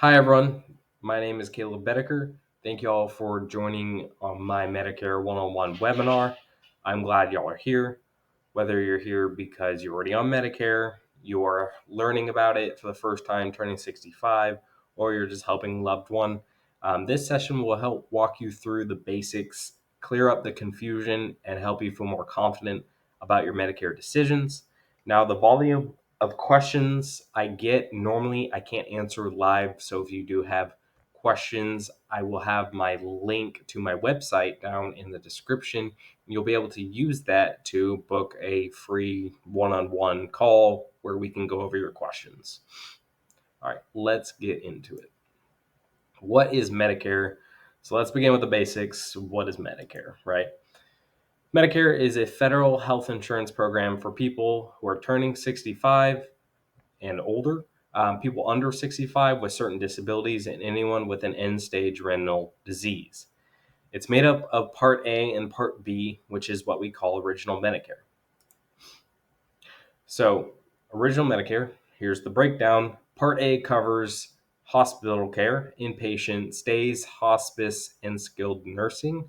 Hi, everyone. My name is Caleb Bedecker. Thank you all for joining on my Medicare one-on-one webinar. I'm glad y'all are here. Whether you're here because you're already on Medicare, you're learning about it for the first time turning 65, or you're just helping a loved one, this session will help walk you through the basics, clear up the confusion, and help you feel more confident about your Medicare decisions. Now, the volume of questions I get, normally I can't answer live. So if you do have questions, I will have my link to my website down in the description. You'll be able to use that to book a free one-on-one call where we can go over your questions. All right, let's get into it. What is Medicare? So let's begin with the basics. What is Medicare, right? Medicare is a federal health insurance program for people who are turning 65 and older, people under 65 with certain disabilities, and anyone with an end-stage renal disease. It's made up of Part A and Part B, which is what we call Original Medicare. So, Original Medicare, here's the breakdown. Part A covers hospital care, inpatient stays, hospice, and skilled nursing.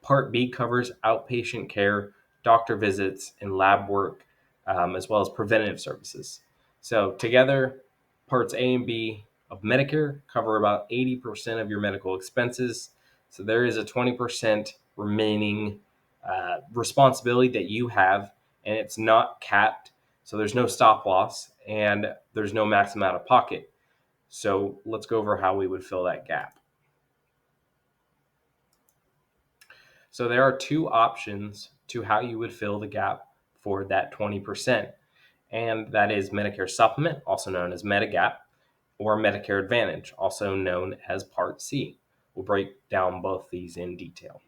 Part B covers outpatient care, doctor visits, and lab work, as well as preventative services. So together, Parts A and B of Medicare cover about 80% of your medical expenses. So there is a 20% remaining responsibility that you have, and it's not capped. So there's no stop loss, and there's no maximum out of pocket. So let's go over how we would fill that gap. So there are two options to how you would fill the gap for that 20%. And that is Medicare Supplement, also known as Medigap, or Medicare Advantage, also known as Part C. We'll break down both these in detail.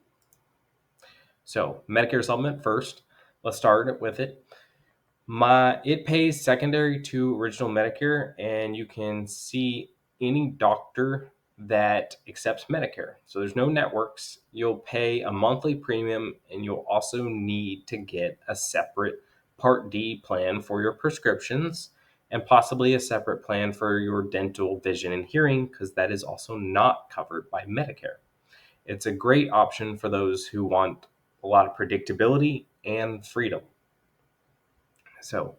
So Medicare Supplement first, let's start with it. It pays secondary to Original Medicare, and you can see any doctor that accepts Medicare. So there's no networks. You'll pay a monthly premium, and you'll also need to get a separate Part D plan for your prescriptions, and possibly a separate plan for your dental, vision, and hearing, because that is also not covered by Medicare. It's a great option for those who want a lot of predictability and freedom. So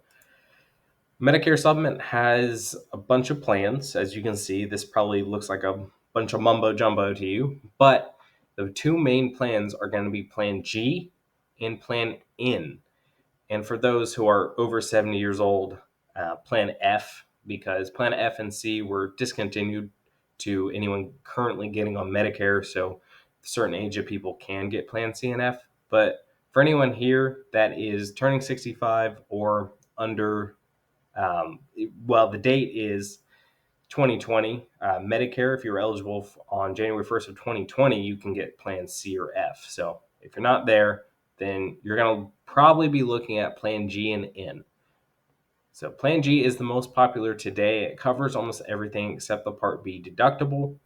Medicare Supplement has a bunch of plans. As you can see, this probably looks like a bunch of mumbo jumbo to you, but the two main plans are going to be Plan G and Plan N. And for those who are over 70 years old, Plan F, because Plan F and C were discontinued to anyone currently getting on Medicare. So a certain age of people can get Plan C and F. But for anyone here that is turning 65 or under, the date is 2020. Medicare, if you're eligible on January 1st of 2020, you can get Plan C or F. So if you're not there, then you're going to probably be looking at Plan G and N. So Plan G is the most popular today. It covers almost everything except the Part B deductible.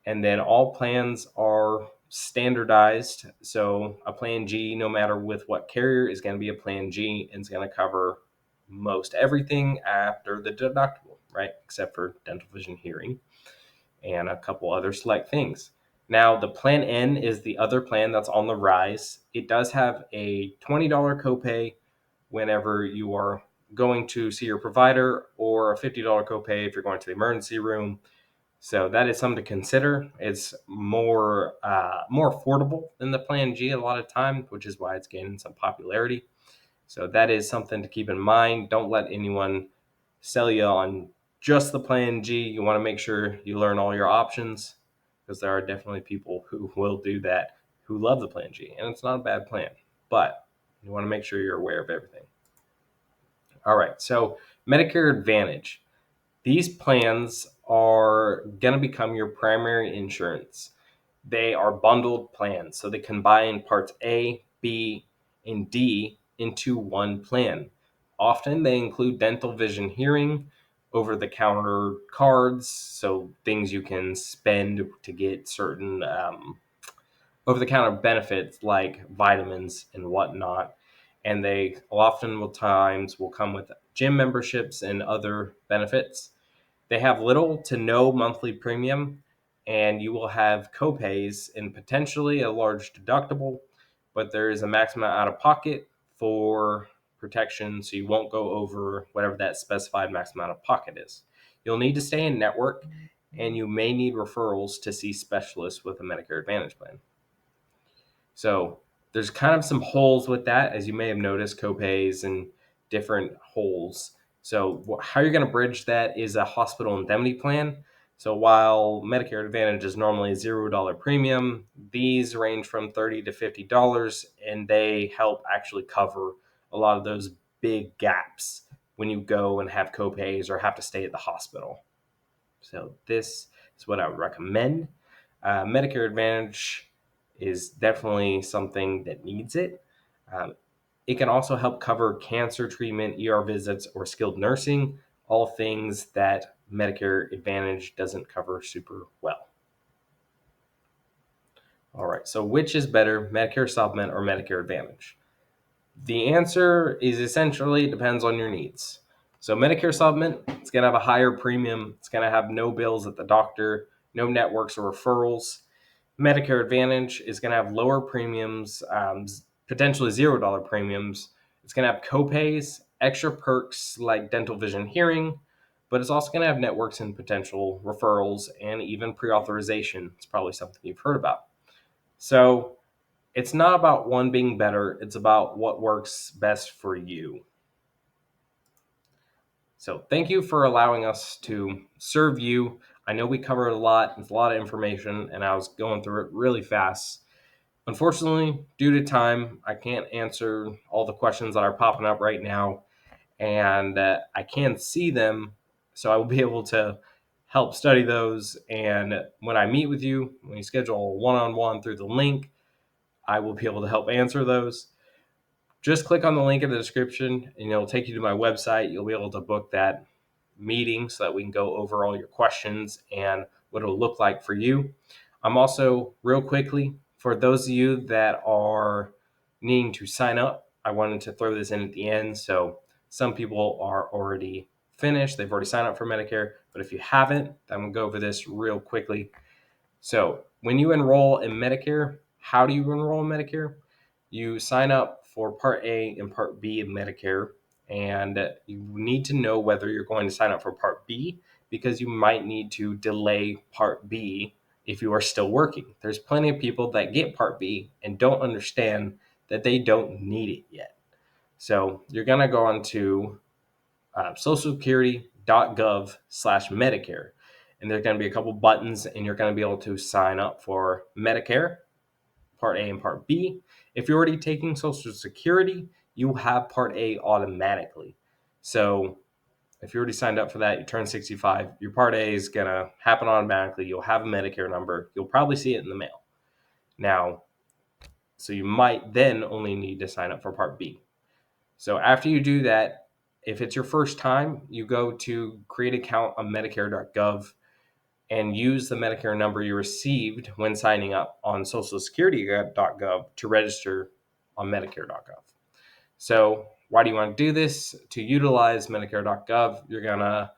And then all plans are standardized. So a Plan G, no matter with what carrier, is going to be a Plan G, and it's going to cover most everything after the deductible, right? Except for dental, vision, hearing, and a couple other select things. Now, the Plan N is the other plan that's on the rise. It does have a $20 copay whenever you are going to see your provider, or a $50 copay if you're going to the emergency room. So that is something to consider. It's more affordable than the Plan G a lot of times, which is why it's gaining some popularity. So that is something to keep in mind. Don't let anyone sell you on just the Plan G. You want to make sure you learn all your options, because there are definitely people who will do that who love the Plan G, and it's not a bad plan, but you want to make sure you're aware of everything. All right, so Medicare Advantage. These plans are going to become your primary insurance. They are bundled plans, so they combine parts A, B, and D into one plan. Often they include dental, vision, hearing, over the counter cards, so things you can spend to get certain over the counter benefits like vitamins and whatnot. And they oftentimes will come with gym memberships and other benefits. They have little to no monthly premium, and you will have copays and potentially a large deductible, but there is a maximum out of pocket for protection, so you won't go over whatever that specified maximum out of pocket is. You'll need to stay in network, and you may need referrals to see specialists with a Medicare Advantage plan. So there's kind of some holes with that, as you may have noticed, copays and different holes. So how you're going to bridge that is a hospital indemnity plan. So while Medicare Advantage is normally a $0 premium, these range from $30 to $50, and they help actually cover a lot of those big gaps when you go and have copays or have to stay at the hospital. So this is what I would recommend. Medicare Advantage is definitely something that needs it. It can also help cover cancer treatment, ER visits, or skilled nursing, all things that Medicare Advantage doesn't cover super well. All right, so which is better, Medicare Supplement or Medicare Advantage? The answer is essentially depends on your needs. So Medicare Supplement, it's going to have a higher premium. It's going to have no bills at the doctor, no networks or referrals. Medicare Advantage is going to have lower premiums, potentially $0 premiums. It's going to have copays, extra perks like dental, vision, hearing, but it's also going to have networks and potential referrals and even pre-authorization. It's probably something you've heard about. So it's not about one being better. It's about what works best for you. So thank you for allowing us to serve you. I know we covered a lot. It's a lot of information, and I was going through it really fast. Unfortunately, due to time, I can't answer all the questions that are popping up right now, and I can see them, so I will be able to help study those. And when I meet with you, when you schedule a one-on-one through the link, I will be able to help answer those. Just click on the link in the description, and it'll take you to my website. You'll be able to book that meeting so that we can go over all your questions and what it'll look like for you. I'm also, real quickly, for those of you that are needing to sign up, I wanted to throw this in at the end. So some people are already finished. They've already signed up for Medicare. But if you haven't, I'm going to go over this real quickly. So when you enroll in Medicare, how do you enroll in Medicare? You sign up for Part A and Part B of Medicare, and you need to know whether you're going to sign up for Part B because you might need to delay Part B if you are still working. There's plenty of people that get Part B and don't understand that they don't need it yet. So you're going to go on to socialsecurity.gov/Medicare. And there's going to be a couple buttons, and you're going to be able to sign up for Medicare, Part A and Part B. If you're already taking Social Security, you have Part A automatically. So if you already signed up for that, you turn 65, your Part A is going to happen automatically. You'll have a Medicare number. You'll probably see it in the mail. Now, so you might then only need to sign up for Part B. So after you do that, if it's your first time, you go to create an account on Medicare.gov and use the Medicare number you received when signing up on socialsecurity.gov to register on Medicare.gov. So why do you want to do this? To utilize Medicare.gov, you're going to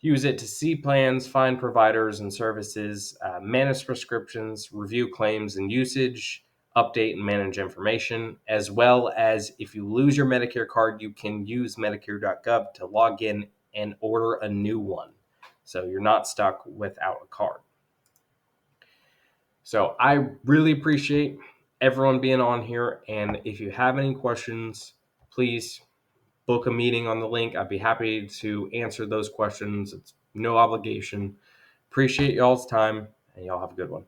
use it to see plans, find providers and services, manage prescriptions, review claims and usage, update and manage information, as well as if you lose your Medicare card, you can use Medicare.gov to log in and order a new one. So you're not stuck without a card. So I really appreciate everyone being on here. And if you have any questions, please book a meeting on the link. I'd be happy to answer those questions. It's no obligation. Appreciate y'all's time, and y'all have a good one.